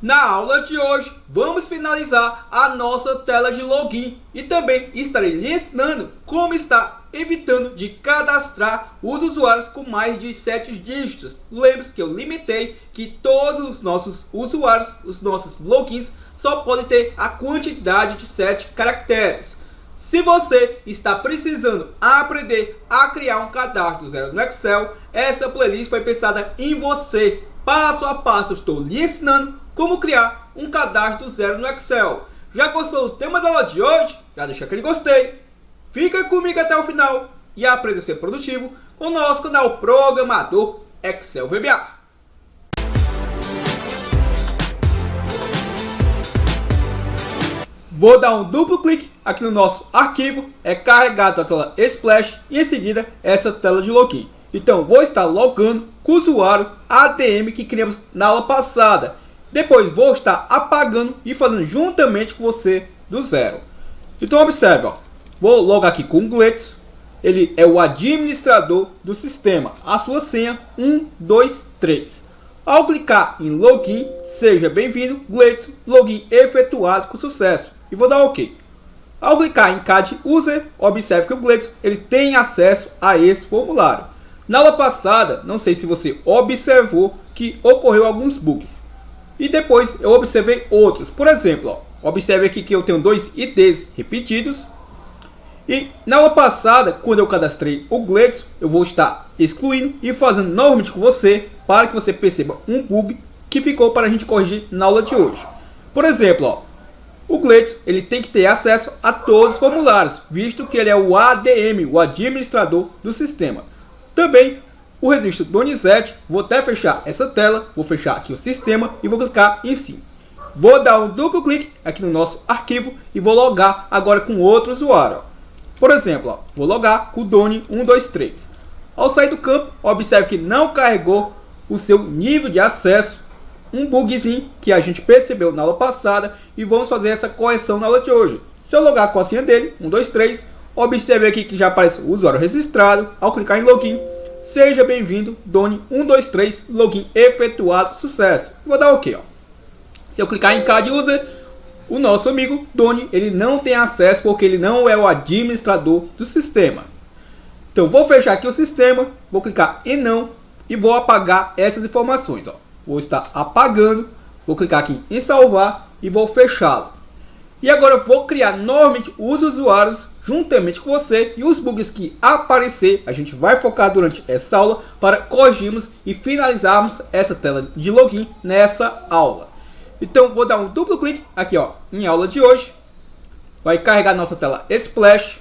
Na aula de hoje, vamos finalizar a nossa tela de login e também estarei lhe ensinando como está evitando de cadastrar os usuários com mais de 7 dígitos. Lembre-se que eu limitei que todos os nossos usuários, os nossos logins, só podem ter a quantidade de 7 caracteres. Se você está precisando aprender a criar um cadastro zero no Excel, essa playlist foi pensada em você. Passo a passo estou lhe ensinando como criar um cadastro zero no Excel. Já gostou do tema da aula de hoje? Já deixa aquele gostei. Fica comigo até o final e aprenda a ser produtivo com o nosso canal Programador Excel VBA. Vou dar um duplo clique aqui no nosso arquivo, é carregado a tela Splash e em seguida essa tela de login. Então vou estar logando com o usuário ADM que criamos na aula passada. Depois vou estar apagando e fazendo juntamente com você do zero. Então observe, ó. Vou logar aqui com o Gleidson. Ele é o administrador do sistema. A sua senha 123. Ao clicar em login, seja bem-vindo, Gleidson, login efetuado com sucesso. E vou dar OK. Ao clicar em Cad User, observe que o Gleidson ele tem acesso a esse formulário. Na aula passada, não sei se você observou que ocorreu alguns bugs. E depois eu observei outros. Por exemplo, ó, observe aqui que eu tenho dois IDs repetidos. E na aula passada, quando eu cadastrei o Gleidson, eu vou estar excluindo e fazendo novamente com você para que você perceba um bug que ficou para a gente corrigir na aula de hoje. Por exemplo, ó, o Gleidson ele tem que ter acesso a todos os formulários, visto que ele é o ADM, o administrador do sistema. Também o registro Donizete, vou até fechar essa tela, vou fechar aqui o sistema e vou clicar em sim. Vou dar um duplo clique aqui no nosso arquivo e vou logar agora com outro usuário. Ó. Por exemplo, ó, vou logar com o Doni123. Ao sair do campo, observe que não carregou o seu nível de acesso, um bugzinho que a gente percebeu na aula passada e vamos fazer essa correção na aula de hoje. Se eu logar com a senha dele, 123, observe aqui que já aparece o usuário registrado. Ao clicar em login, seja bem-vindo, Doni123, login efetuado, sucesso. Vou dar OK. Ó. Se eu clicar em Cad User, o nosso amigo Doni ele não tem acesso porque ele não é o administrador do sistema. Então vou fechar aqui o sistema, vou clicar em não e vou apagar essas informações. Ó. Vou estar apagando, vou clicar aqui em salvar e vou fechá-lo. E agora eu vou criar novamente os usuários juntamente com você e os bugs que aparecer, a gente vai focar durante essa aula para corrigirmos e finalizarmos essa tela de login nessa aula. Então vou dar um duplo clique aqui ó, em aula de hoje, vai carregar nossa tela Splash.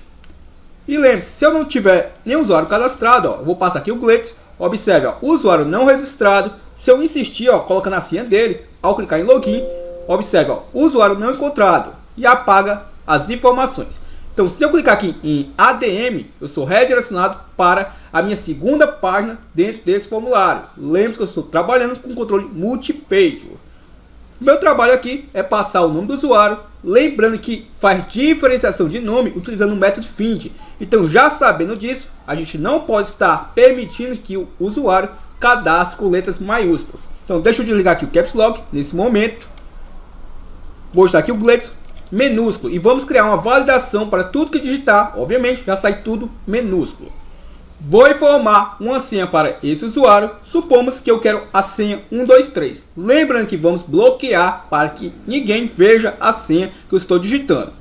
E lembre-se, se eu não tiver nenhum usuário cadastrado, ó, eu vou passar aqui o Gleidson, observe, ó, o usuário não registrado. Se eu insistir, ó, colocando a senha dele, ao clicar em login, observe, ó, o usuário não encontrado e apaga as informações. Então, se eu clicar aqui em ADM, eu sou redirecionado para a minha segunda página dentro desse formulário. Lembre-se que eu estou trabalhando com controle multipage. O meu trabalho aqui é passar o nome do usuário, lembrando que faz diferenciação de nome utilizando o método find. Então, já sabendo disso, a gente não pode estar permitindo que o usuário cadastre com letras maiúsculas. Então, deixa eu desligar aqui o Caps Lock nesse momento. Vou estar aqui o Gleidson minúsculo e vamos criar uma validação para tudo que digitar. Obviamente já sai tudo minúsculo. Vou informar uma senha para esse usuário. Supomos que eu quero a senha 123. Lembrando que vamos bloquear para que ninguém veja a senha que eu estou digitando.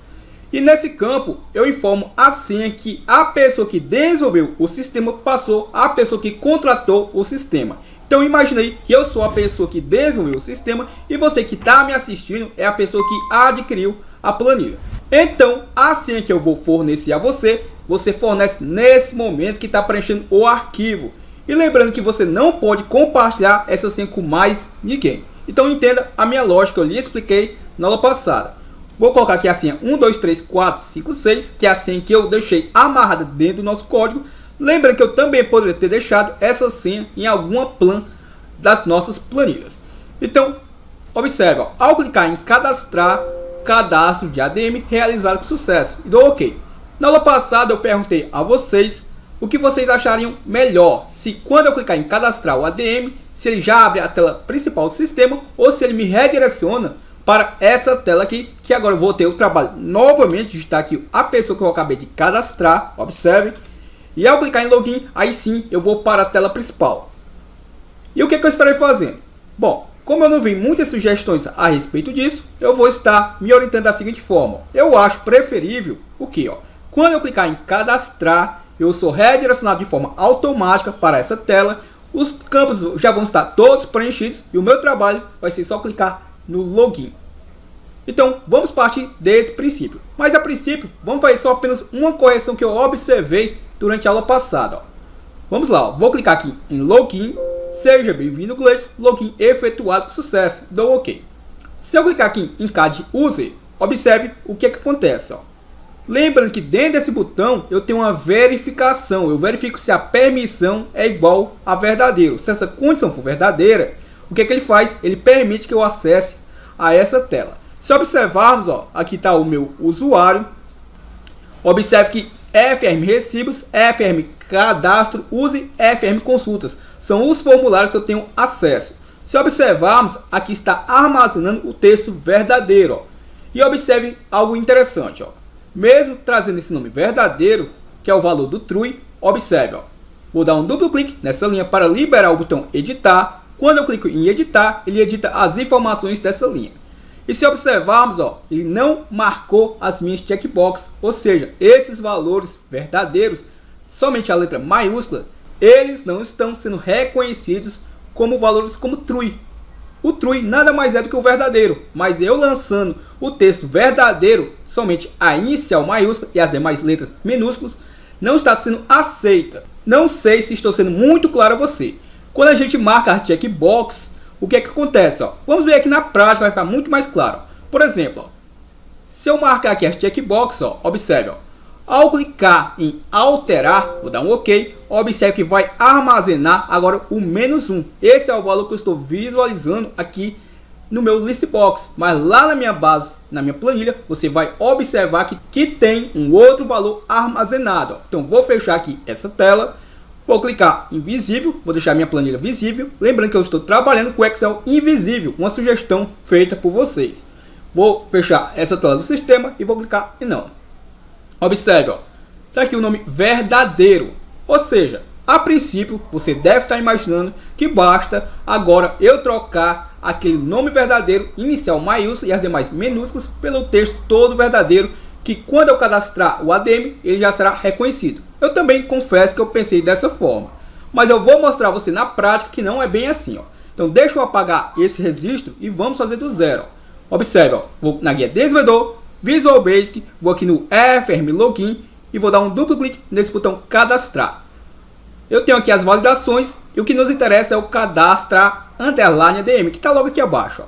E nesse campo eu informo a senha que a pessoa que desenvolveu o sistema passou à pessoa que contratou o sistema. Então imaginei que eu sou a pessoa que desenvolveu o sistema e você que está me assistindo é a pessoa que adquiriu a planilha. Então a senha que eu vou fornecer a você, você fornece nesse momento que está preenchendo o arquivo. E lembrando que você não pode compartilhar essa senha com mais ninguém. Então entenda a minha lógica, eu lhe expliquei na aula passada. Vou colocar aqui a senha 123456, que é a senha que eu deixei amarrada dentro do nosso código. Lembrando que eu também poderia ter deixado essa senha em alguma plan das nossas planilhas. Então, observe, ao clicar em cadastrar, cadastro de ADM realizado com sucesso. E dou OK. Na aula passada eu perguntei a vocês o que vocês achariam melhor, se quando eu clicar em cadastrar o ADM, se ele já abre a tela principal do sistema ou se ele me redireciona para essa tela aqui, que agora eu vou ter o trabalho novamente de digitar aqui a pessoa que eu acabei de cadastrar, observe. E ao clicar em login, aí sim eu vou para a tela principal. E o que eu estarei fazendo? Bom, como eu não vi muitas sugestões a respeito disso, eu vou estar me orientando da seguinte forma. Eu acho preferível o que? Quando eu clicar em cadastrar, eu sou redirecionado de forma automática para essa tela. Os campos já vão estar todos preenchidos e o meu trabalho vai ser só clicar no login. Então vamos partir desse princípio. Mas a princípio, vamos fazer só apenas uma correção que eu observei durante a aula passada. Vamos lá, vou clicar aqui em login. Seja bem-vindo, Gleice. Login efetuado com sucesso. Dou OK. Se eu clicar aqui em Cad User, observe o que acontece. Lembrando que dentro desse botão eu tenho uma verificação. Eu verifico se a permissão é igual a verdadeiro. Se essa condição for verdadeira, o que ele faz? Ele permite que eu acesse a essa tela. Se observarmos, aqui está o meu usuário. Observe que FRM Recibos, FRM Cadastro, Use FRM Consultas. São os formulários que eu tenho acesso. Se observarmos, aqui está armazenando o texto verdadeiro. E observe algo interessante. Mesmo trazendo esse nome verdadeiro, que é o valor do true, observe. Vou dar um duplo clique nessa linha para liberar o botão editar. Quando eu clico em editar, ele edita as informações dessa linha. E se observarmos, ele não marcou as minhas checkboxes, ou seja, esses valores verdadeiros, somente a letra maiúscula, eles não estão sendo reconhecidos como valores como true. O true nada mais é do que o verdadeiro, mas eu lançando o texto verdadeiro, somente a inicial maiúscula e as demais letras minúsculas, não está sendo aceita. Não sei se estou sendo muito claro a você. Quando a gente marca a checkbox, o que acontece? Vamos ver aqui na prática, vai ficar muito mais claro. Por exemplo, se eu marcar aqui as checkbox, observe. Ao clicar em alterar, vou dar um OK, observe que vai armazenar agora o -1. Esse é o valor que eu estou visualizando aqui no meu listbox. Mas lá na minha base, na minha planilha, você vai observar que tem um outro valor armazenado. Então vou fechar aqui essa tela. Vou clicar em visível, vou deixar minha planilha visível. Lembrando que eu estou trabalhando com o Excel invisível, uma sugestão feita por vocês. Vou fechar essa tela do sistema e vou clicar em não. Observe, está aqui o nome verdadeiro. Ou seja, a princípio você deve estar imaginando que basta agora eu trocar aquele nome verdadeiro, inicial maiúsculo e as demais minúsculas pelo texto todo verdadeiro, que quando eu cadastrar o ADM, ele já será reconhecido. Eu também confesso que eu pensei dessa forma, mas eu vou mostrar a você na prática que não é bem assim. Então deixa eu apagar esse registro e vamos fazer do zero. Observe, vou na guia Desenvolvedor, Visual Basic, vou aqui no FRM Login e vou dar um duplo clique nesse botão cadastrar. Eu tenho aqui as validações e o que nos interessa é o cadastrar underline ADM, que está logo aqui abaixo.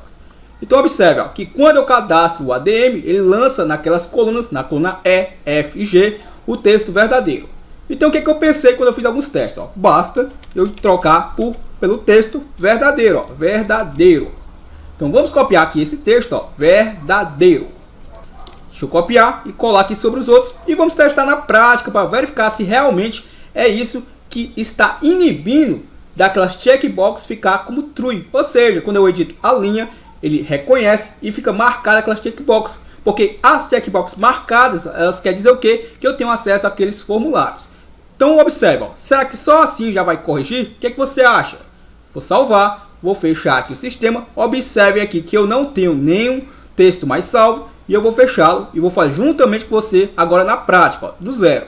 Então observe que quando eu cadastro o ADM, ele lança naquelas colunas, na coluna E, F e G, o texto verdadeiro. Então o que eu pensei quando eu fiz alguns testes? Basta eu trocar pelo texto verdadeiro. Verdadeiro. Então vamos copiar aqui esse texto, verdadeiro. Deixa eu copiar e colar aqui sobre os outros. E vamos testar na prática para verificar se realmente é isso que está inibindo daquelas checkbox ficar como true. Ou seja, quando eu edito a linha, ele reconhece e fica marcada aquelas checkbox. Porque as checkbox marcadas, elas querem dizer o quê? Que eu tenho acesso àqueles formulários. Então observe, será que só assim já vai corrigir? O que você acha? Vou salvar, vou fechar aqui o sistema. Observe aqui que eu não tenho nenhum texto mais salvo. E eu vou fechá-lo e vou fazer juntamente com você agora na prática, do zero.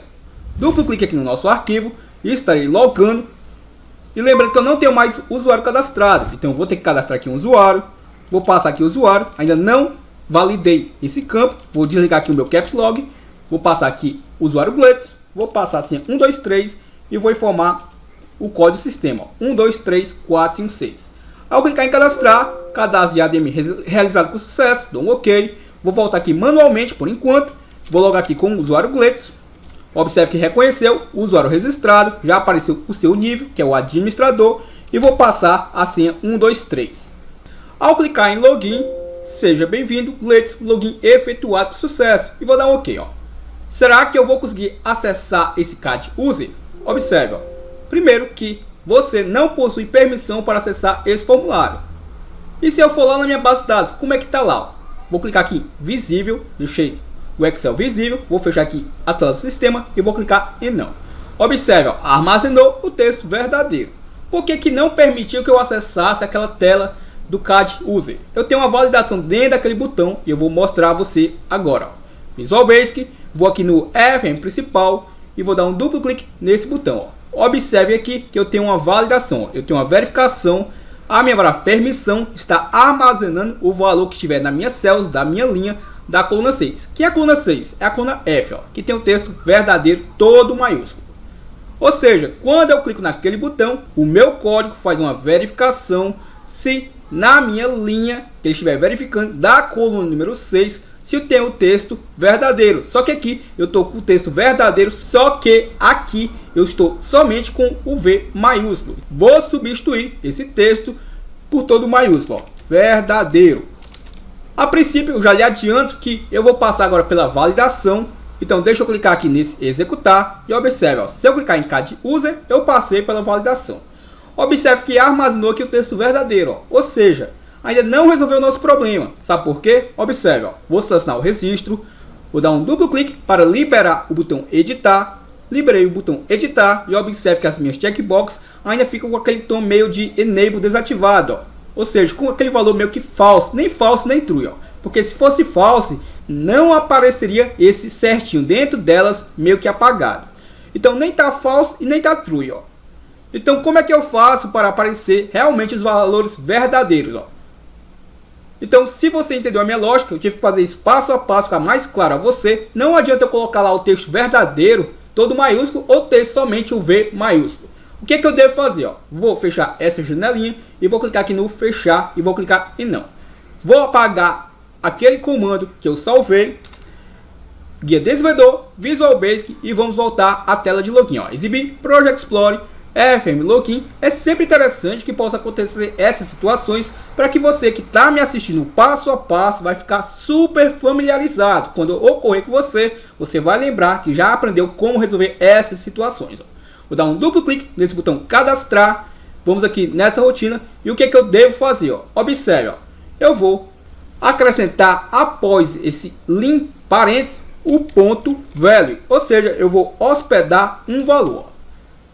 Duplo clique aqui no nosso arquivo e estarei logando. E lembrando que eu não tenho mais usuário cadastrado. Então eu vou ter que cadastrar aqui um usuário. Vou passar aqui o usuário. Ainda não validei esse campo. Vou desligar aqui o meu Caps Log. Vou passar aqui o usuário Gleice. Vou passar assim 123 e vou informar o código do sistema. 123456. Ao clicar em cadastrar, cadastro de ADM realizado com sucesso. Dou um OK. Vou voltar aqui manualmente por enquanto. Vou logar aqui com o usuário Gleice. Observe que reconheceu o usuário registrado. Já apareceu o seu nível, que é o administrador. E vou passar a senha 123. Ao clicar em login, seja bem-vindo, Gleice, login efetuado com sucesso. E vou dar um OK. Será que eu vou conseguir acessar esse CAD User? Observe, ó. Primeiro que você não possui permissão para acessar esse formulário. E se eu for lá na minha base de dados, como é que está lá? Ó? Vou clicar aqui em visível, deixei o Excel visível, vou fechar aqui a tela do sistema e vou clicar em não. Observe, ó, armazenou o texto verdadeiro. Por que não permitiu que eu acessasse aquela tela do CAD User? Eu tenho uma validação dentro daquele botão e eu vou mostrar a você agora. Ó. Visual Basic, vou aqui no FM principal e vou dar um duplo clique nesse botão. Ó. Observe aqui que eu tenho uma validação, ó. Eu tenho uma verificação. A minha permissão está armazenando o valor que estiver na minha células, da minha linha, da coluna 6. Que é a coluna 6? É a coluna F, ó, que tem o texto verdadeiro todo maiúsculo. Ou seja, quando eu clico naquele botão, o meu código faz uma verificação se na minha linha que ele estiver verificando da coluna número 6, se eu tenho o texto verdadeiro. Só que aqui eu estou com o texto verdadeiro, só que aqui eu estou somente com o V maiúsculo. Vou substituir esse texto por todo maiúsculo, ó, verdadeiro. A princípio eu já lhe adianto que eu vou passar agora pela validação. Então deixa eu clicar aqui nesse executar e observe, ó, se eu clicar em CAD User, eu passei pela validação. Observe que armazenou aqui o texto verdadeiro, ó, ou seja, ainda não resolveu o nosso problema. Sabe por quê? Observe, ó, vou selecionar o registro, vou dar um duplo clique para liberar o botão editar, liberei o botão editar e observe que as minhas checkbox ainda ficam com aquele tom meio de enable desativado, ó, ou seja, com aquele valor meio que false nem true, ó, porque se fosse false não apareceria esse certinho dentro delas meio que apagado. Então nem tá false e nem tá true, ó. Então como é que eu faço para aparecer realmente os valores verdadeiros, ó? Então se você entendeu a minha lógica, eu tive que fazer isso passo a passo, ficar mais claro a você. Não adianta eu colocar lá o texto verdadeiro todo maiúsculo ou ter somente o V maiúsculo. O que é que eu devo fazer, ó? Vou fechar essa janelinha e vou clicar aqui no fechar e vou clicar em não. Vou apagar aquele comando que eu salvei, guia desenvolvedor, Visual Basic, e vamos voltar à tela de login, ó. Exibir, Project Explorer, FM Login. É sempre interessante que possa acontecer essas situações para que você que está me assistindo passo a passo vai ficar super familiarizado. Quando ocorrer com você, você vai lembrar que já aprendeu como resolver essas situações, ó. Vou dar um duplo clique nesse botão cadastrar, vamos aqui nessa rotina e o que é que eu devo fazer, ó? Observe, ó. Eu vou acrescentar após esse link parênteses o ponto value, ou seja, eu vou hospedar um valor.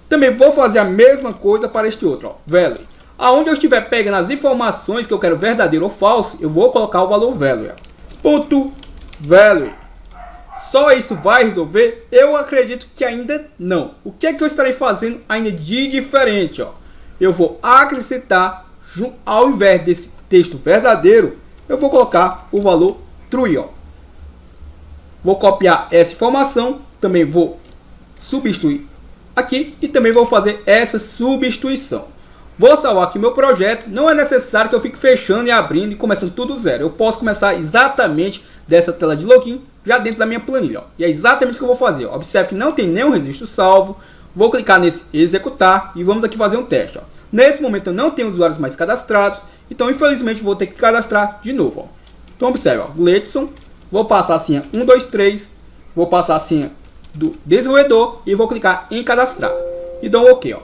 Também vou fazer a mesma coisa para este outro, ó, value. Aonde eu estiver pegando as informações que eu quero verdadeiro ou falso, eu vou colocar o valor value, ó. Ponto value. Só isso vai resolver? Eu acredito que ainda não. O que é que eu estarei fazendo ainda de diferente, ó? Eu vou acrescentar, ao invés desse texto verdadeiro, eu vou colocar o valor true, ó. Vou copiar essa informação, também vou substituir aqui e também vou fazer essa substituição. Vou salvar aqui meu projeto. Não é necessário que eu fique fechando e abrindo e começando tudo zero. Eu posso começar exatamente dessa tela de login já dentro da minha planilha, ó. E é exatamente o que eu vou fazer, ó. Observe que não tem nenhum registro salvo. Vou clicar nesse executar e vamos aqui fazer um teste, ó. Nesse momento eu não tenho usuários mais cadastrados, então infelizmente vou ter que cadastrar de novo, ó. Então observe, ó, Gleidson, vou passar a senha 123, vou passar a senha do desenvolvedor e vou clicar em cadastrar e dou um OK, ó.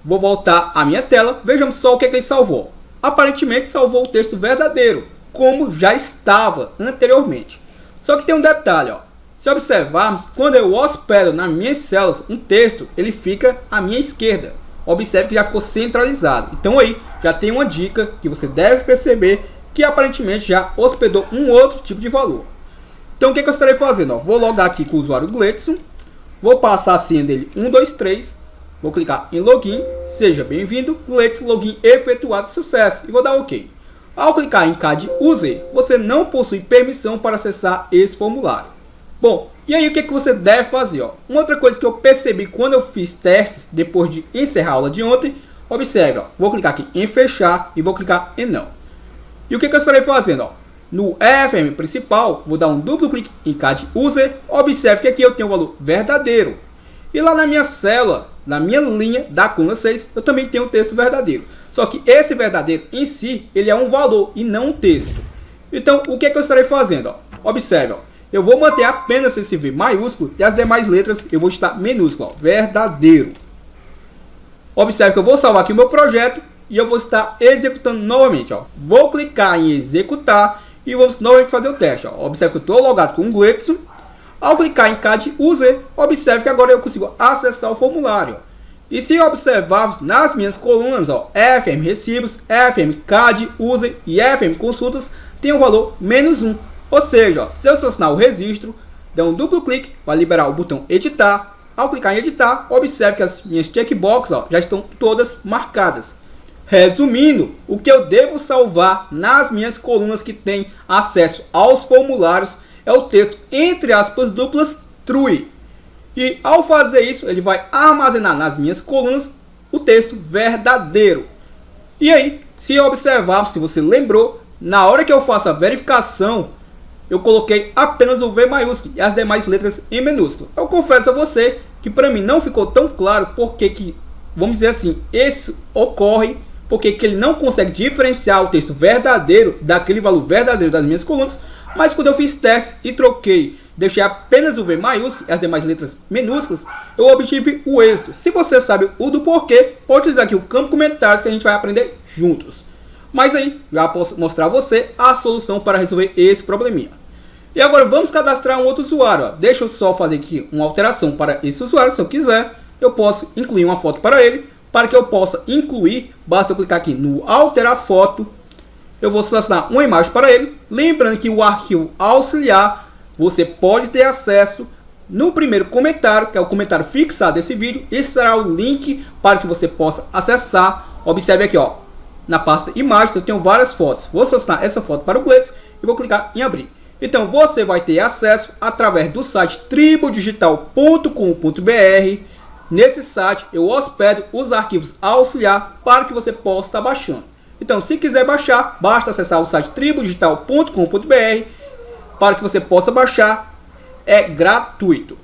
Vou voltar à minha tela, vejamos só o que é que ele salvou. Aparentemente salvou o texto verdadeiro, como já estava anteriormente. Só que tem um detalhe, ó. Se observarmos, quando eu hospedo nas minhas células um texto, ele fica à minha esquerda. Observe que já ficou centralizado. Então aí já tem uma dica que você deve perceber que aparentemente já hospedou um outro tipo de valor. Então o que, que eu estarei fazendo? Ó, vou logar aqui com o usuário Gleidson, vou passar a senha dele 123, vou clicar em login, seja bem-vindo, Gleidson, login efetuado de sucesso e vou dar OK. Ao clicar em CAD User, você não possui permissão para acessar esse formulário. Bom, e aí o que, que você deve fazer? Ó? Uma outra coisa que eu percebi quando eu fiz testes, depois de encerrar a aula de ontem, observe, ó, vou clicar aqui em fechar e vou clicar em não. E o que, que eu estarei fazendo? Ó? No FM principal, vou dar um duplo clique em CAD User, observe que aqui eu tenho o valor verdadeiro. E lá na minha célula, na minha linha da coluna 6, eu também tenho o texto verdadeiro. Só que esse verdadeiro em si, ele é um valor e não um texto. Então, o que, que eu estarei fazendo? Ó? Observe, ó. eu vou manter apenas esse V maiúsculo e as demais letras eu vou digitar minúsculo, ó, verdadeiro. Observe que eu vou salvar aqui o meu projeto e eu vou estar executando novamente, ó. Vou clicar em executar e vamos novamente fazer o teste, ó. Observe que eu estou logado com o Gleidson. Ao clicar em CAD User, observe que agora eu consigo acessar o formulário. E se observarmos nas minhas colunas, ó, FM Recibos, FM CAD User e FM Consultas, tem o valor -1. Ou seja, ó, se eu selecionar o registro, der um duplo clique para liberar o botão editar. Ao clicar em editar, observe que as minhas checkboxes, ó, já estão todas marcadas. Resumindo, o que eu devo salvar nas minhas colunas que têm acesso aos formulários é o texto entre aspas duplas true. E ao fazer isso, ele vai armazenar nas minhas colunas o texto verdadeiro. E aí, se observar, se você lembrou, na hora que eu faço a verificação, eu coloquei apenas o V maiúsculo e as demais letras em minúsculo. Eu confesso a você que para mim não ficou tão claro porque que, vamos dizer assim, isso ocorre porque que ele não consegue diferenciar o texto verdadeiro daquele valor verdadeiro das minhas colunas. Mas quando eu fiz testes e troquei, deixei apenas o V maiúsculo e as demais letras minúsculas, eu obtive o êxito. Se você sabe o do porquê, pode utilizar aqui o campo comentários que a gente vai aprender juntos. Mas aí, já posso mostrar a você a solução para resolver esse probleminha. E agora vamos cadastrar um outro usuário. Ó. Deixa eu só fazer aqui uma alteração para esse usuário. Se eu quiser, eu posso incluir uma foto para ele. Para que eu possa incluir, basta eu clicar aqui no alterar foto. Eu vou selecionar uma imagem para ele. Lembrando que o arquivo auxiliar você pode ter acesso no primeiro comentário, que é o comentário fixado desse vídeo. Esse será o link para que você possa acessar. Observe aqui, ó, na pasta imagens eu tenho várias fotos. Vou selecionar essa foto para o Gleidson e vou clicar em abrir. Então você vai ter acesso através do site tribodigital.com.br. Nesse site eu hospedo os arquivos auxiliar para que você possa estar baixando. Então, se quiser baixar, basta acessar o site tribodigital.com.br para que você possa baixar. É gratuito.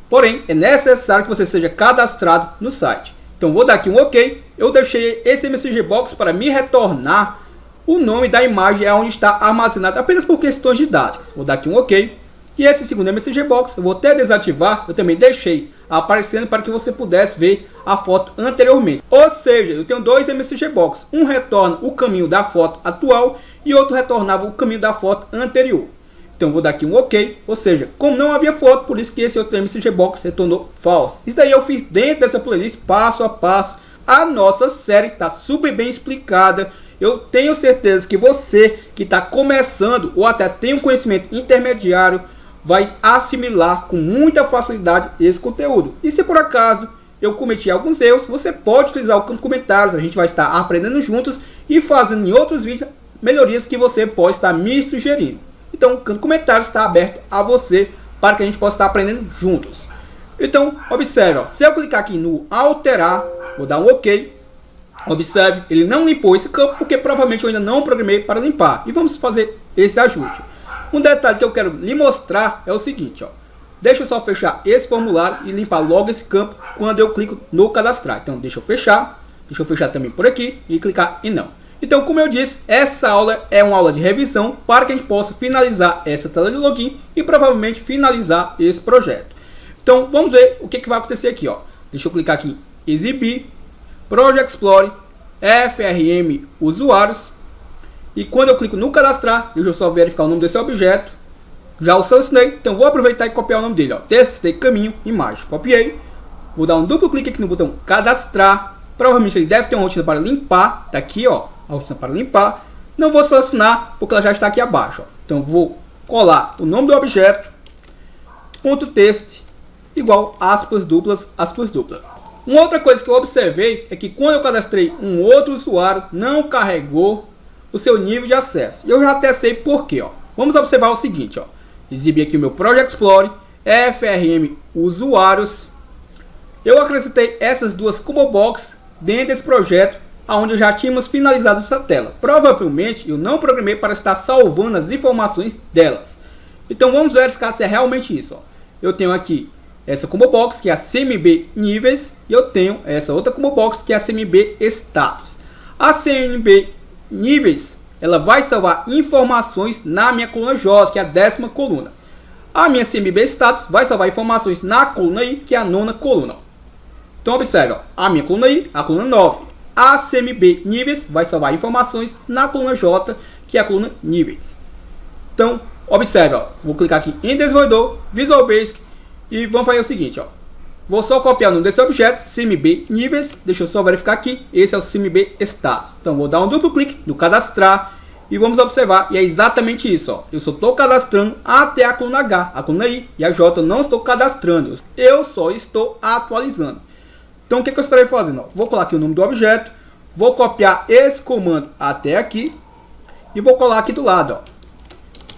Porém, é necessário que você seja cadastrado no site. Então, vou dar aqui um OK. Eu deixei esse MSG Box para me retornar o nome da imagem onde está armazenado apenas por questões didáticas. Vou dar aqui um OK. E esse segundo MSG Box eu vou até desativar. Eu também deixei aparecendo para que você pudesse ver a foto anteriormente. Ou seja, eu tenho dois MSG Box. Um retorna o caminho da foto atual e outro retornava o caminho da foto anterior. Então vou dar aqui um OK. Ou seja, como não havia foto, por isso que esse outro MSG Box retornou falso. Isso daí eu fiz dentro dessa playlist passo a passo. A nossa série está super bem explicada. Eu tenho certeza que você que está começando ou até tem um conhecimento intermediário vai assimilar com muita facilidade esse conteúdo. E se por acaso eu cometi alguns erros, você pode utilizar o campo de comentários. A gente vai estar aprendendo juntos e fazendo em outros vídeos melhorias que você pode estar me sugerindo. Então o campo de comentários está aberto a você para que a gente possa estar aprendendo juntos. Então observe, ó, se eu clicar aqui no alterar, vou dar um OK. Observe, ele não limpou esse campo porque provavelmente eu ainda não programei para limpar. E vamos fazer esse ajuste. Um detalhe que eu quero lhe mostrar é o seguinte, ó. Deixa eu só fechar esse formulário e limpar logo esse campo quando eu clico no cadastrar. Então deixa eu fechar também por aqui e clicar em não. Então, como eu disse, essa aula é uma aula de revisão para que a gente possa finalizar essa tela de login e provavelmente finalizar esse projeto. Então vamos ver o que vai acontecer aqui, ó. Deixa eu clicar aqui em exibir, Project Explorer, FRM usuários. E quando eu clico no cadastrar, eu já só verificar o nome desse objeto. Já o selecionei, então vou aproveitar e copiar o nome dele, ó. TST caminho, imagem. Copiei. Vou dar um duplo clique aqui no botão cadastrar. Provavelmente ele deve ter uma rotina para limpar. Tá aqui, ó, a rotina para limpar. Não vou selecionar porque ela já está aqui abaixo, ó. Então vou colar o nome do objeto, ponto text, igual aspas duplas, aspas duplas. Uma outra coisa que eu observei é que quando eu cadastrei um outro usuário, não carregou o seu nível de acesso. E eu já até sei por quê, ó. Vamos observar o seguinte, ó. Exibir aqui o meu Project Explorer, FRM usuários. Eu acrescentei essas duas combo box dentro desse projeto, onde já tínhamos finalizado essa tela. Provavelmente eu não programei para estar salvando as informações delas. Então vamos verificar se é realmente isso, ó. Eu tenho aqui essa combo box que é a CMB níveis e eu tenho essa outra combo box que é a CMB status. A CMB níveis, ela vai salvar informações na minha coluna J, que é a 10ª coluna. A minha CMB Status vai salvar informações na coluna I, que é a nona coluna. Então observe, ó, a minha coluna I, a coluna 9. A CMB Níveis vai salvar informações na coluna J, que é a coluna Níveis. Então observe, ó, vou clicar aqui em Desenvolvedor, Visual Basic e vamos fazer o seguinte, ó. Vou só copiar o nome desse objeto, CMB Níveis, deixa eu só verificar aqui, esse é o CMB Status. Então vou dar um duplo clique no Cadastrar. E vamos observar, e é exatamente isso, ó. Eu só estou cadastrando até a coluna H, a coluna I e a J eu não estou cadastrando. Eu só estou atualizando. Então o que eu estarei fazendo? Ó? Vou colar aqui o nome do objeto, vou copiar esse comando até aqui e vou colar aqui do lado, ó.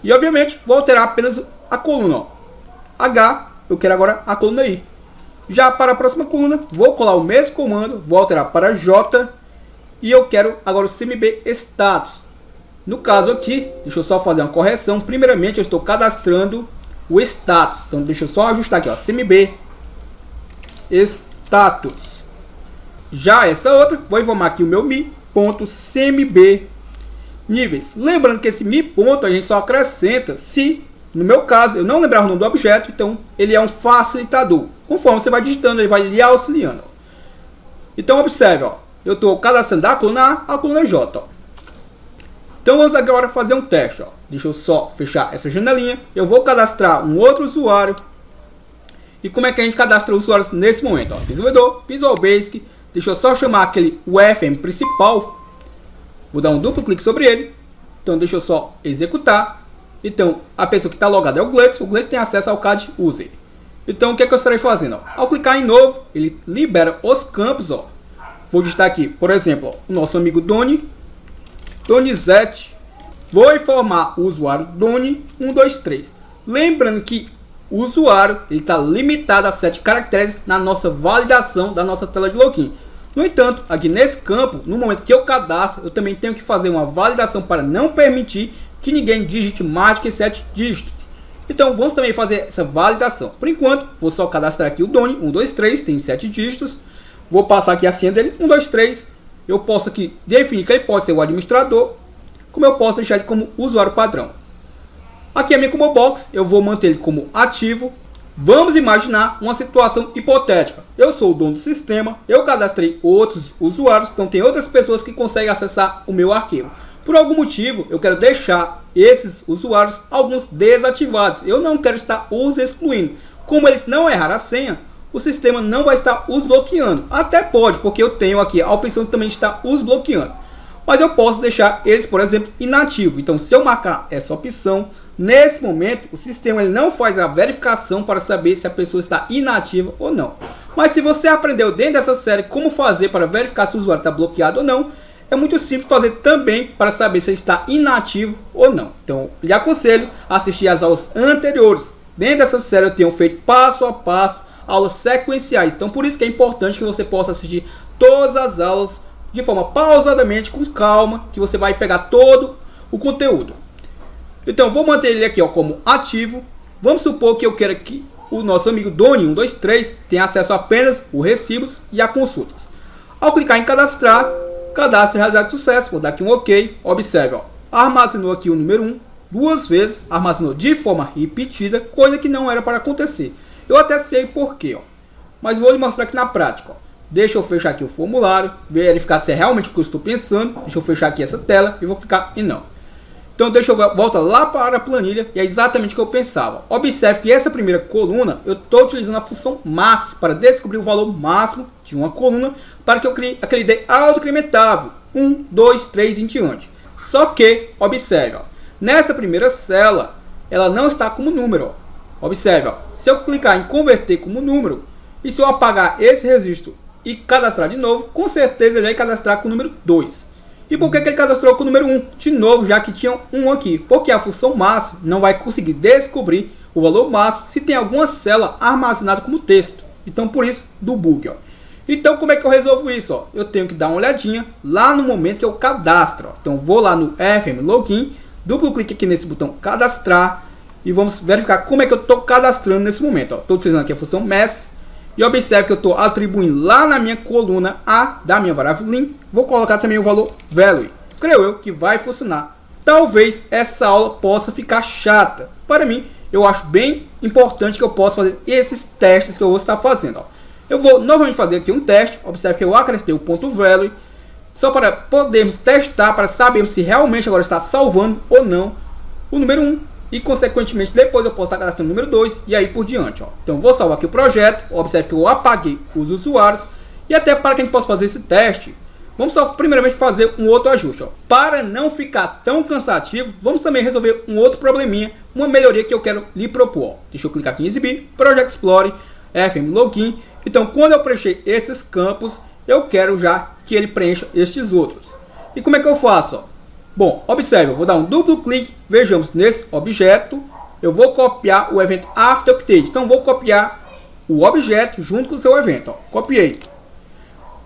E obviamente vou alterar apenas a coluna, ó. H, eu quero agora a coluna I. Já para a próxima coluna, vou colar o mesmo comando, vou alterar para J e eu quero agora o CMB Status. No caso aqui, deixa eu só fazer uma correção. Primeiramente, eu estou cadastrando o status. Então, deixa eu só ajustar aqui, ó, CMB Status. Já essa outra, vou informar aqui o meu mi.cmb níveis. Lembrando que esse mi ponto a gente só acrescenta se, no meu caso, eu não lembrar o nome do objeto. Então, ele é um facilitador. Conforme você vai digitando, ele vai lhe auxiliando. Então, observe, ó, eu estou cadastrando da coluna A à coluna J, ó. Então vamos agora fazer um teste, ó. Deixa eu só fechar essa janelinha. Eu vou cadastrar um outro usuário. E como é que a gente cadastra usuários nesse momento? Ó, Desenvolvedor, Visual Basic. Deixa eu só chamar aquele UFM principal. Vou dar um duplo clique sobre ele. Então deixa eu só executar. Então a pessoa que está logada é o Gleitz. O Gleitz tem acesso ao CAD User. Então o que é que eu estarei fazendo? Ó? Ao clicar em novo, ele libera os campos. Ó. Vou digitar aqui, por exemplo, ó, o nosso amigo Donizete. Vou informar o usuário Doni123. Lembrando que o usuário está limitado a 7 caracteres na nossa validação da nossa tela de login. No entanto, aqui nesse campo, no momento que eu cadastro, eu também tenho que fazer uma validação para não permitir que ninguém digite mais que 7 dígitos. Então vamos também fazer essa validação. Por enquanto, vou só cadastrar aqui o Doni123, tem 7 dígitos. Vou passar aqui a senha dele, 123. Eu posso aqui definir que ele pode ser o administrador, como eu posso deixar ele como usuário padrão. Aqui é a minha combo box, eu vou manter ele como ativo. Vamos imaginar uma situação hipotética. Eu sou o dono do sistema, eu cadastrei outros usuários, então tem outras pessoas que conseguem acessar o meu arquivo. Por algum motivo, eu quero deixar esses usuários, alguns desativados. Eu não quero estar os excluindo. Como eles não erraram a senha, o sistema não vai estar os bloqueando. Até pode, porque eu tenho aqui a opção de também estar os bloqueando. Mas eu posso deixar eles, por exemplo, inativo. Então, se eu marcar essa opção, nesse momento, o sistema ele não faz a verificação para saber se a pessoa está inativa ou não. Mas se você aprendeu dentro dessa série como fazer para verificar se o usuário está bloqueado ou não, é muito simples fazer também para saber se ele está inativo ou não. Então, lhe aconselho a assistir às aulas anteriores. Dentro dessa série eu tenho feito passo a passo aulas sequenciais. Então, por isso que é importante que você possa assistir todas as aulas de forma pausadamente, com calma, que você vai pegar todo o conteúdo. Então, vou manter ele aqui, ó, como ativo. Vamos supor que eu quero que o nosso amigo Doni123 tenha acesso apenas os recibos e a consultas. Ao clicar em cadastrar, cadastro realizado de sucesso. Vou dar aqui um OK. Observe, ó, armazenou aqui o número 1 duas vezes, armazenou de forma repetida, coisa que não era para acontecer. Eu até sei porquê, ó, mas vou lhe mostrar aqui na prática, ó. Deixa eu fechar aqui o formulário, verificar se é realmente o que eu estou pensando. Deixa eu fechar aqui essa tela e vou clicar em não. Então deixa eu voltar lá para a planilha e é exatamente o que eu pensava. Observe que essa primeira coluna eu estou utilizando a função max para descobrir o valor máximo de uma coluna para que eu crie aquele ID autoincrementável 1, 2, 3 em diante. Só que, observe, ó, nessa primeira célula ela não está como número. Ó. Observe, ó, se eu clicar em converter como número e se eu apagar esse registro e cadastrar de novo, com certeza ele vai cadastrar com o número 2. E por que ele cadastrou com o número 1? De novo, já que tinha 1 aqui. Porque a função máximo não vai conseguir descobrir o valor máximo se tem alguma célula armazenada como texto. Então, por isso, do bug. Ó. Então, como é que eu resolvo isso? Ó? Eu tenho que dar uma olhadinha lá no momento que eu cadastro. Ó. Então, vou lá no FM Login, duplo clique aqui nesse botão cadastrar e vamos verificar como é que eu estou cadastrando nesse momento. Estou utilizando aqui a função MESS. E observe que eu estou atribuindo lá na minha coluna A da minha variável lim. Vou colocar também o valor value. Creio eu que vai funcionar. Talvez essa aula possa ficar chata. Para mim, eu acho bem importante que eu possa fazer esses testes que eu vou estar fazendo. Ó. Eu vou novamente fazer aqui um teste. Observe que eu acrescentei o ponto value, só para podermos testar, para sabermos se realmente agora está salvando ou não o número 1. E consequentemente depois eu posso estar cadastrando o número 2 e aí por diante. Ó. Então vou salvar aqui o projeto. Observe que eu apaguei os usuários. E até para que a gente possa fazer esse teste, vamos só primeiramente fazer um outro ajuste. Ó. Para não ficar tão cansativo, vamos também resolver um outro probleminha, uma melhoria que eu quero lhe propor. Ó. Deixa eu clicar aqui em exibir, Project Explorer, FM Login. Então quando eu preencher esses campos, eu quero já que ele preencha estes outros. E como é que eu faço? Ó? Bom, observe, eu vou dar um duplo clique, vejamos nesse objeto, eu vou copiar o evento After Update. Então vou copiar o objeto junto com o seu evento. Ó. Copiei.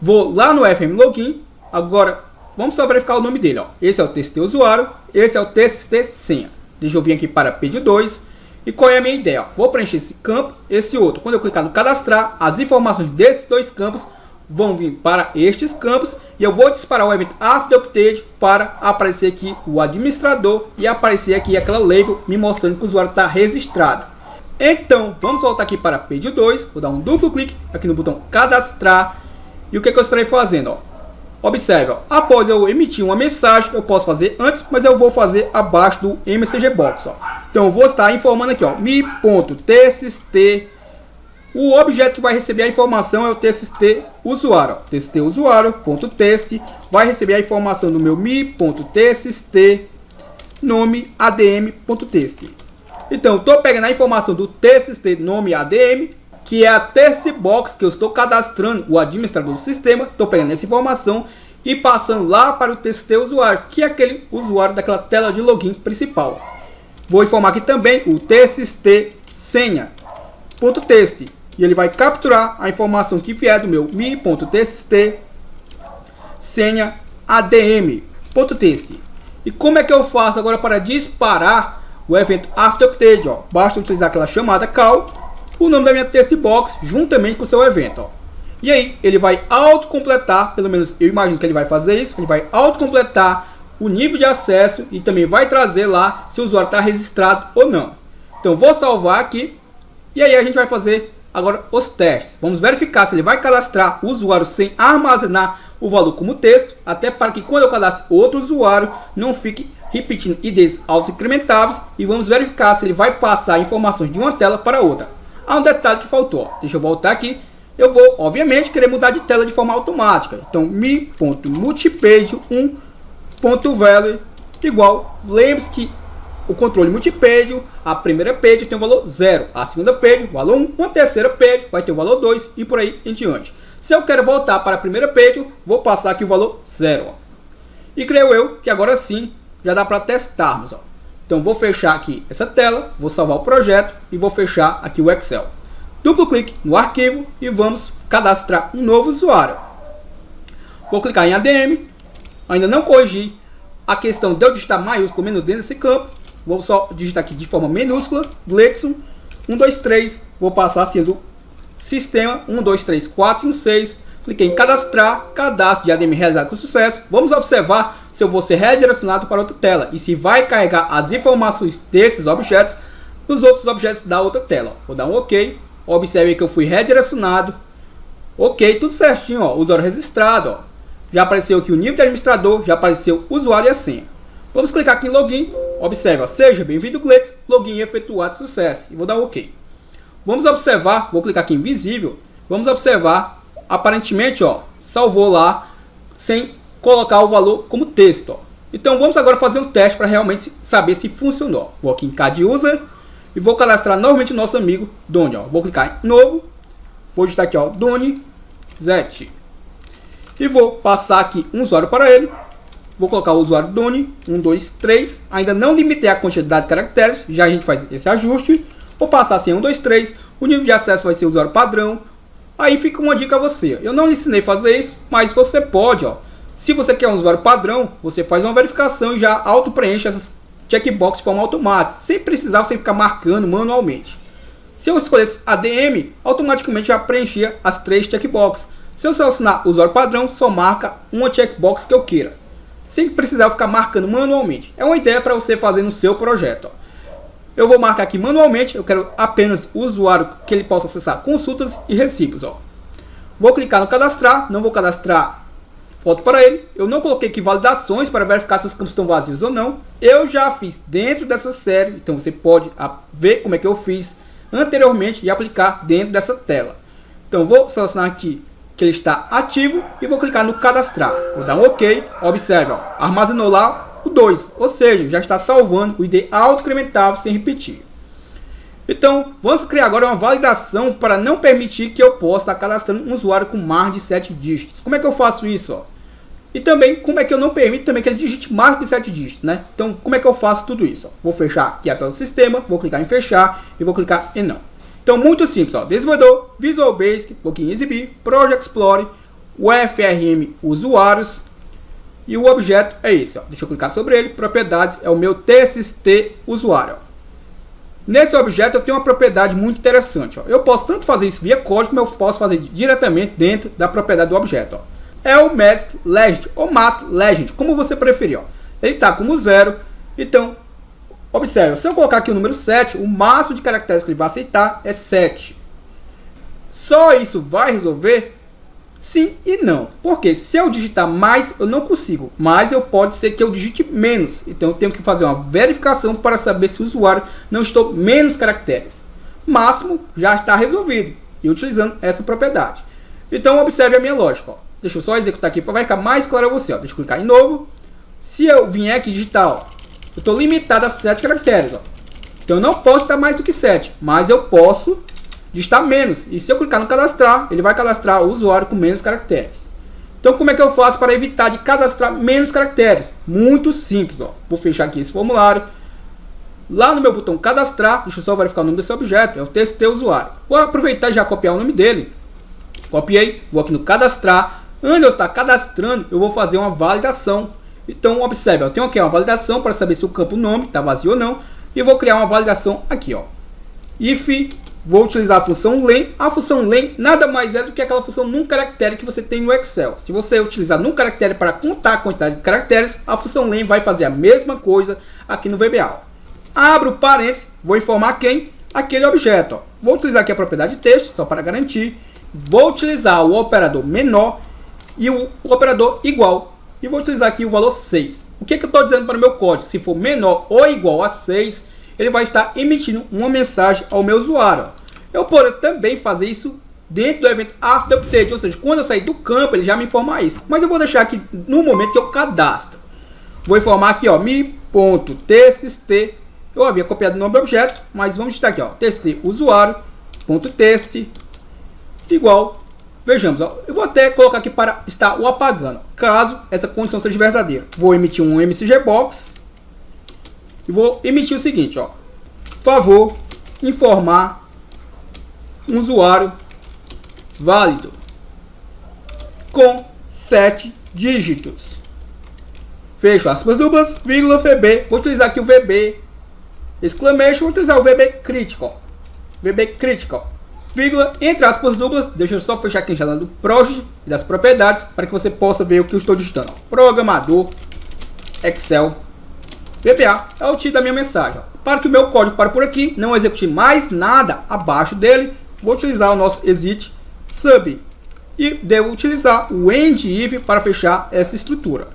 Vou lá no FM Login, agora vamos só verificar o nome dele. Ó. Esse é o TXT usuário, esse é o TXT senha. Deixa eu vir aqui para page 2. E qual é a minha ideia? Ó? Vou preencher esse campo, esse outro. Quando eu clicar no cadastrar, as informações desses dois campos vão vir para estes campos. E eu vou disparar o evento After Update para aparecer aqui o administrador e aparecer aqui aquela label me mostrando que o usuário está registrado. Então vamos voltar aqui para page 2. Vou dar um duplo clique aqui no botão cadastrar. E o que eu estarei fazendo? Ó? Observe, ó, após eu emitir uma mensagem, eu posso fazer antes, mas eu vou fazer abaixo do MCG Box. Ó. Então eu vou estar informando aqui, ó, mi.txt. O objeto que vai receber a informação é o TXT usuário. Ó. TXT usuário.txt vai receber a informação do meu mi.txt nome adm.txt. Então estou pegando a informação do TXT nome adm, que é a test box que eu estou cadastrando o administrador do sistema. Estou pegando essa informação e passando lá para o TXT usuário, que é aquele usuário daquela tela de login principal. Vou informar aqui também o TXT senha.txt e ele vai capturar a informação que vier do meu mi.txt senha adm.txt. E como é que eu faço agora para disparar o evento After Update? Ó? Basta utilizar aquela chamada call, o nome da minha test box juntamente com o seu evento. Ó. E aí ele vai autocompletar, pelo menos eu imagino que ele vai fazer isso, ele vai autocompletar o nível de acesso e também vai trazer lá se o usuário está registrado ou não. Então vou salvar aqui e aí a gente vai fazer agora os testes. Vamos verificar se ele vai cadastrar o usuário sem armazenar o valor como texto, até para que quando eu cadastre outro usuário não fique repetindo IDs auto-incrementáveis, e vamos verificar se ele vai passar informações de uma tela para outra. Há um detalhe que faltou. Ó. Deixa eu voltar aqui. Eu vou, obviamente, querer mudar de tela de forma automática. Então, mi.multipage1.value igual. Lembre-se que o controle multipage, a primeira page tem o valor 0. A segunda page, o valor 1. Uma terceira page vai ter o valor 2 e por aí em diante. Se eu quero voltar para a primeira page, vou passar aqui o valor 0. Ó. E creio eu que agora sim já dá para testarmos. Ó. Então vou fechar aqui essa tela, vou salvar o projeto e vou fechar aqui o Excel. Duplo clique no arquivo e vamos cadastrar um novo usuário. Vou clicar em ADM, ainda não corrigi a questão de eu digitar maiúsculo menos dentro desse campo. Vou só digitar aqui de forma minúscula, Gleidson 123, vou passar sendo sistema 1, 2, 3, 4, 5, 6. Cliquei em cadastrar, cadastro de ADM realizado com sucesso. Vamos observar se eu vou ser redirecionado para outra tela e se vai carregar as informações desses objetos nos outros objetos da outra tela. Vou dar um OK. Observe que eu fui redirecionado. OK, tudo certinho. Ó, usuário registrado. Ó. Já apareceu aqui o nível de administrador, já apareceu o usuário e a senha. Vamos clicar aqui em login. Observe, ó, seja bem-vindo, Gleidson. Login efetuado com sucesso. E vou dar um OK. Vamos observar, vou clicar aqui em visível. Vamos observar, aparentemente, ó, salvou lá sem colocar o valor como texto. Ó. Então vamos agora fazer um teste para realmente saber se funcionou. Vou aqui em Cad User e vou cadastrar novamente o nosso amigo Doni. Ó. Vou clicar em novo, vou digitar aqui, ó, Doni Zet. E vou passar aqui um usuário para ele. Vou colocar o usuário Doni 1, 2, 3. Ainda não limitei a quantidade de caracteres, já a gente faz esse ajuste. Vou passar assim 1, 2, 3. O nível de acesso vai ser o usuário padrão. Aí fica uma dica a você. Eu não lhe ensinei a fazer isso, mas você pode, ó. Se você quer um usuário padrão, você faz uma verificação e já auto-preenche essas checkbox de forma automática, sem precisar você ficar marcando manualmente. Se eu escolhesse ADM, automaticamente já preenchia as 3 checkboxes. Se eu selecionar usuário padrão, só marca uma checkbox que eu queira, sem precisar ficar marcando manualmente. É uma ideia para você fazer no seu projeto. Ó. eu vou marcar aqui manualmente, eu quero apenas o usuário que ele possa acessar consultas e recibos. Ó. Vou clicar no cadastrar, não vou cadastrar foto para ele. Eu não coloquei aqui validações para verificar se os campos estão vazios ou não. Eu já fiz dentro dessa série, então você pode ver como é que eu fiz anteriormente e aplicar dentro dessa tela. Então vou selecionar aqui que ele está ativo e vou clicar no cadastrar. Vou dar um OK, observe, ó, armazenou lá o 2, ou seja, já está salvando o ID autoincrementável sem repetir. Então, vamos criar agora uma validação para não permitir que eu possa estar cadastrando um usuário com mais de 7 dígitos. Como é que eu faço isso? Ó? E também, como é que eu não permito também que ele digite mais de 7 dígitos, né? Então, como é que eu faço tudo isso? Ó? Vou fechar aqui a tela do sistema, vou clicar em fechar e vou clicar em não. Então, muito simples, ó. Desenvolvedor, Visual Basic, vou aqui em exibir, Project Explorer, o FRM usuários e o objeto é esse, ó. Deixa eu clicar sobre ele, propriedades é o meu TXT usuário. Ó. Nesse objeto eu tenho uma propriedade muito interessante. Ó. Eu posso tanto fazer isso via código, como eu posso fazer diretamente dentro da propriedade do objeto. Ó. É o Mass Legend, ou Mass Legend, como você preferir. Ó. Ele está como 0, então, observe, se eu colocar aqui o número 7, o máximo de caracteres que ele vai aceitar é 7. Só isso vai resolver? Sim e não. Porque se eu digitar mais, eu não consigo. Mas pode ser que eu digite menos. Então eu tenho que fazer uma verificação para saber se o usuário não estou menos caracteres. Máximo já está resolvido. E utilizando essa propriedade. Então observe a minha lógica. Ó. Deixa eu só executar aqui para ficar mais claro a você. Ó. Deixa eu clicar em novo. Se eu vier aqui digitar, ó, eu estou limitado a 7 caracteres. Ó. Então eu não posso dar mais do que 7. Mas eu posso digitar menos. E se eu clicar no cadastrar, ele vai cadastrar o usuário com menos caracteres. Então como é que eu faço para evitar de cadastrar menos caracteres? Muito simples. Ó. Vou fechar aqui esse formulário. Lá no meu botão cadastrar, deixa eu só verificar o nome desse objeto, é o TXT usuário. Vou aproveitar e já copiar o nome dele. Copiei, vou aqui no cadastrar. Antes de eu estar cadastrando, eu vou fazer uma validação. Então observe, eu tenho aqui uma validação para saber se o campo nome está vazio ou não. E vou criar uma validação aqui. Ó. If vou utilizar a função len. A função len nada mais é do que aquela função num caractere que você tem no Excel. Se você utilizar num caractere para contar a quantidade de caracteres, a função len vai fazer a mesma coisa aqui no VBA. Abro parênteses, vou informar quem? Aquele objeto. Ó. Vou utilizar aqui a propriedade de texto, só para garantir. Vou utilizar o operador menor e o operador igual. E vou utilizar aqui o valor 6. O que eu estou dizendo para o meu código? Se for menor ou igual a 6, ele vai estar emitindo uma mensagem ao meu usuário. Eu posso também fazer isso dentro do evento After Update, ou seja, quando eu sair do campo, ele já me informa isso. Mas eu vou deixar aqui no momento que eu cadastro. Vou informar aqui, ó, mi.txt. Eu havia copiado o nome do objeto, mas vamos digitar aqui, ó, txt usuário.txt igual. Vejamos, ó, eu vou até colocar aqui para estar o apagando, caso essa condição seja verdadeira. Vou emitir um mcgbox e vou emitir o seguinte, ó, favor informar um usuário válido com 7 dígitos. Fecho aspas duplas, vírgula, VB. Vou utilizar aqui o VB exclamation, vou utilizar o VB critical. VB critical, vírgula, entre aspas duplas. Deixa eu só fechar aqui a janela do Project e das propriedades para que você possa ver o que eu estou digitando. Ó. Programador, Excel, VBA é o título da minha mensagem. Ó. Para que o meu código pare por aqui, não execute mais nada abaixo dele, vou utilizar o nosso exit sub e devo utilizar o end if para fechar essa estrutura.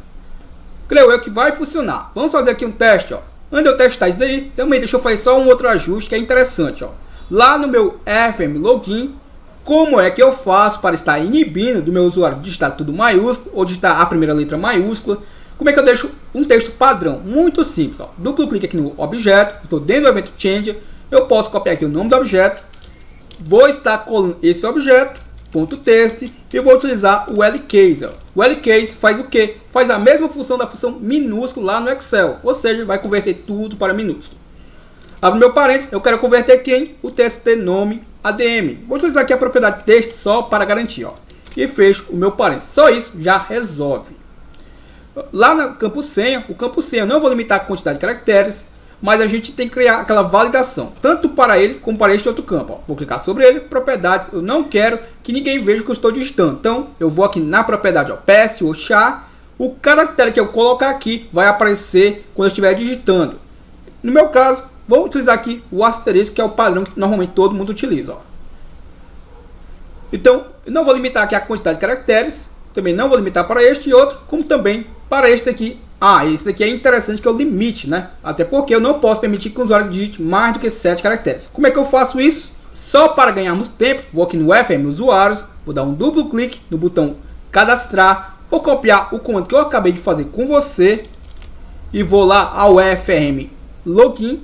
Creio eu que vai funcionar. Vamos fazer aqui um teste. Ó. Antes de eu testar isso daí, também deixa eu fazer só um outro ajuste que é interessante. Ó. Lá no meu FM Login, como é que eu faço para estar inibindo do meu usuário digitar tudo maiúsculo ou digitar a primeira letra maiúscula? Como é que eu deixo um texto padrão? Muito simples. Ó. Duplo clique aqui no objeto, estou dentro do evento Change, eu posso copiar aqui o nome do objeto, vou estar colando esse objeto, .text, e vou utilizar o LCase. Ó. O LCase faz o quê? Faz a mesma função da função minúsculo lá no Excel, ou seja, vai converter tudo para minúsculo. Abro meu parênteses, eu quero converter aqui em o txt nome ADM. Vou utilizar aqui a propriedade texto só para garantir. Ó. E fecho o meu parênteses. Só isso já resolve. Lá no campo senha, o campo senha eu não vou limitar a quantidade de caracteres, mas a gente tem que criar aquela validação, tanto para ele como para este outro campo. Ó. Vou clicar sobre ele, propriedades, eu não quero que ninguém veja o que eu estou digitando. Então, eu vou aqui na propriedade, ó, PS ou char, o caractere que eu colocar aqui vai aparecer quando eu estiver digitando. No meu caso, vou utilizar aqui o asterisco, que é o padrão que normalmente todo mundo utiliza. Ó. Então, eu não vou limitar aqui a quantidade de caracteres, também não vou limitar para este e outro, como também para este aqui. Esse daqui é interessante, que é o limite, né? Até porque eu não posso permitir que o usuário digite mais do que 7 caracteres. Como é que eu faço isso? Só para ganharmos tempo, vou aqui no FM Usuários, vou dar um duplo clique no botão Cadastrar, vou copiar o comando que eu acabei de fazer com você e vou lá ao FM Login,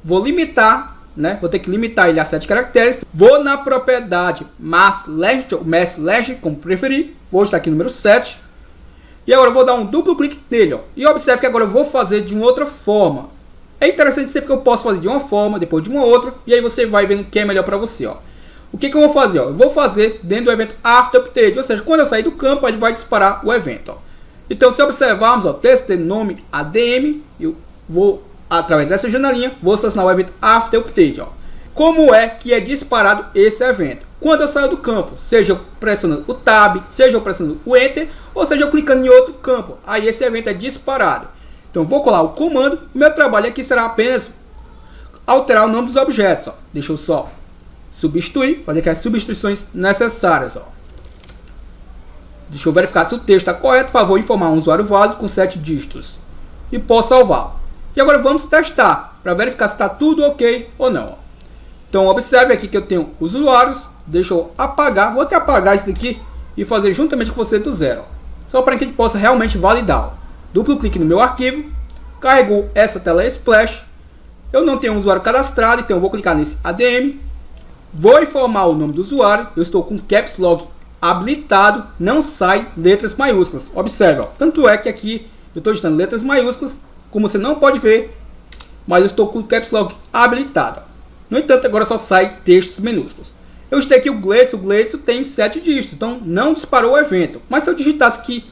vou limitar, né? Vou ter que limitar ele a 7 caracteres. Vou na propriedade Mass Legend, como preferir, vou estar aqui no número 7. E agora eu vou dar um duplo clique nele, ó. E observe que agora eu vou fazer de uma outra forma. É interessante sempre que eu posso fazer de uma forma, depois de uma outra, e aí você vai vendo o que é melhor para você, ó. O que eu vou fazer, ó? Eu vou fazer dentro do evento After Update, ou seja, quando eu sair do campo, ele vai disparar o evento, ó. Então, se observarmos, ó, texto de nome ADM, eu vou, através dessa janelinha, vou selecionar o evento After Update, ó. Como é que é disparado esse evento? Quando eu saio do campo, seja eu pressionando o Tab, seja eu pressionando o Enter, ou seja eu clicando em outro campo, aí esse evento é disparado. Então vou colar o comando, o meu trabalho aqui será apenas alterar o nome dos objetos, ó. Deixa eu só substituir, fazer aqui as substituições necessárias, ó. Deixa eu verificar se o texto está correto, por favor, informar um usuário válido com 7 dígitos. E posso salvar. E agora vamos testar, para verificar se está tudo ok ou não, ó. Então observe aqui que eu tenho os usuários, deixa eu apagar, vou até apagar isso daqui e fazer juntamente com você do zero, ó. Só para que a gente possa realmente validar, ó. Duplo clique no meu arquivo, carregou essa tela Splash, eu não tenho um usuário cadastrado, então eu vou clicar nesse ADM, vou informar o nome do usuário, eu estou com Caps Lock habilitado, não sai letras maiúsculas, observe, ó. Tanto é que aqui eu estou digitando letras maiúsculas, como você não pode ver, mas eu estou com o Caps Lock habilitado, ó. No entanto, agora só sai textos minúsculos. Eu digitei aqui o Gleitson tem 7 dígitos, então não disparou o evento. Mas se eu digitasse aqui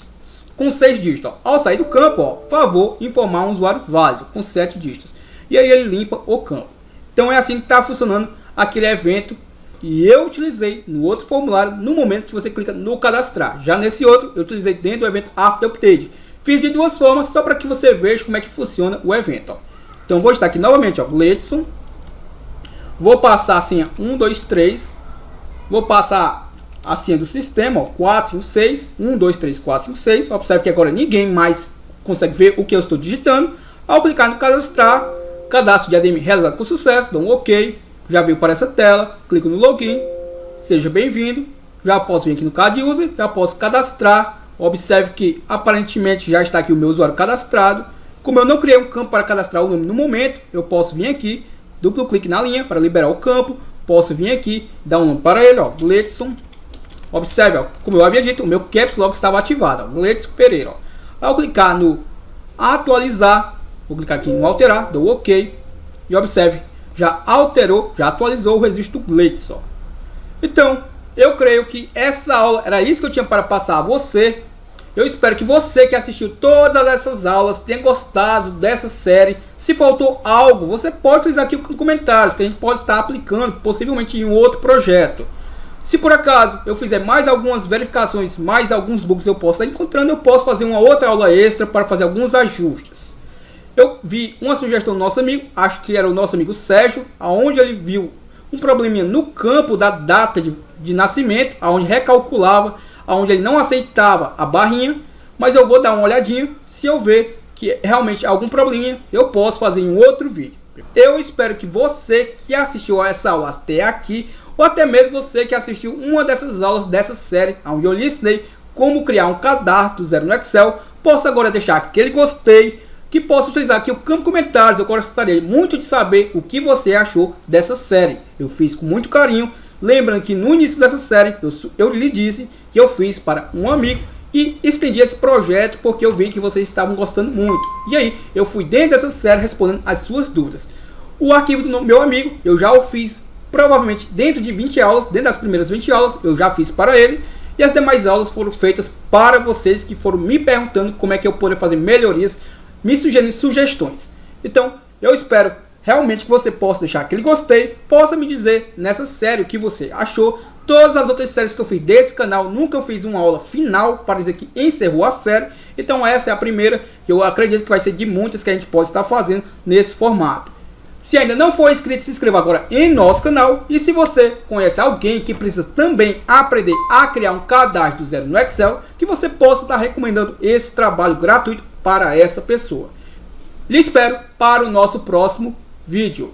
com 6 dígitos, ó, ao sair do campo, ó, favor informar um usuário válido com 7 dígitos. E aí ele limpa o campo. Então é assim que está funcionando aquele evento. E eu utilizei no outro formulário no momento que você clica no cadastrar. Já nesse outro, eu utilizei dentro do evento After Update. Fiz de duas formas, só para que você veja como é que funciona o evento, ó. Então vou estar aqui novamente, ó, Gleitson. Vou passar a senha 1, 2, 3. Vou passar a senha do sistema, ó, 4, 5, 6. 1, 2, 3, 4, 5, 6. Observe que agora ninguém mais consegue ver o que eu estou digitando. Ao clicar no cadastrar, cadastro de ADM realizado com sucesso, dou um OK. Já veio para essa tela, clico no login. Seja bem-vindo. Já posso vir aqui no Card User, já posso cadastrar. Observe que aparentemente já está aqui o meu usuário cadastrado. Como eu não criei um campo para cadastrar o nome no momento, eu posso vir aqui, duplo clique na linha para liberar o campo. Posso vir aqui, dar um nome para ele, ó, Gleitson. Observe, ó, como eu havia dito, o meu Caps Lock estava ativado, ó, Gleitson Pereira. Ó. Ao clicar no atualizar, vou clicar aqui no alterar, dou OK. E observe, já alterou, já atualizou o registro do Gleitson. Então, eu creio que essa aula era isso que eu tinha para passar a você. Eu espero que você que assistiu todas essas aulas tenha gostado dessa série. Se faltou algo, você pode utilizar aqui nos comentários, que a gente pode estar aplicando possivelmente em um outro projeto. Se por acaso eu fizer mais algumas verificações, mais alguns bugs eu posso estar encontrando, eu posso fazer uma outra aula extra para fazer alguns ajustes. Eu vi uma sugestão do nosso amigo, acho que era o nosso amigo Sérgio, onde ele viu um probleminha no campo da data de nascimento, onde recalculava, onde ele não aceitava a barrinha, mas eu vou dar uma olhadinha, se eu ver que realmente algum probleminha, eu posso fazer em outro vídeo. Eu espero que você que assistiu a essa aula até aqui, ou até mesmo você que assistiu uma dessas aulas dessa série, onde eu lhe ensinei como criar um cadastro do zero no Excel, possa agora deixar aquele gostei, que possa utilizar aqui o campo de comentários. Eu gostaria muito de saber o que você achou dessa série. Eu fiz com muito carinho. Lembrando que no início dessa série eu lhe disse que eu fiz para um amigo e estendi esse projeto porque eu vi que vocês estavam gostando muito. E aí eu fui dentro dessa série respondendo as suas dúvidas. O arquivo do meu amigo eu já o fiz provavelmente dentro de 20 aulas, dentro das primeiras 20 aulas eu já fiz para ele. E as demais aulas foram feitas para vocês que foram me perguntando como é que eu poderia fazer melhorias, me sugerindo sugestões. Então eu espero realmente que você possa deixar aquele gostei, possa me dizer nessa série o que você achou. Todas as outras séries que eu fiz desse canal, nunca eu fiz uma aula final para dizer que encerrou a série. Então essa é a primeira, que eu acredito que vai ser de muitas que a gente pode estar fazendo nesse formato. Se ainda não for inscrito, se inscreva agora em nosso canal. E se você conhece alguém que precisa também aprender a criar um cadastro do zero no Excel, que você possa estar recomendando esse trabalho gratuito para essa pessoa. Lhe espero para o nosso próximo vídeo.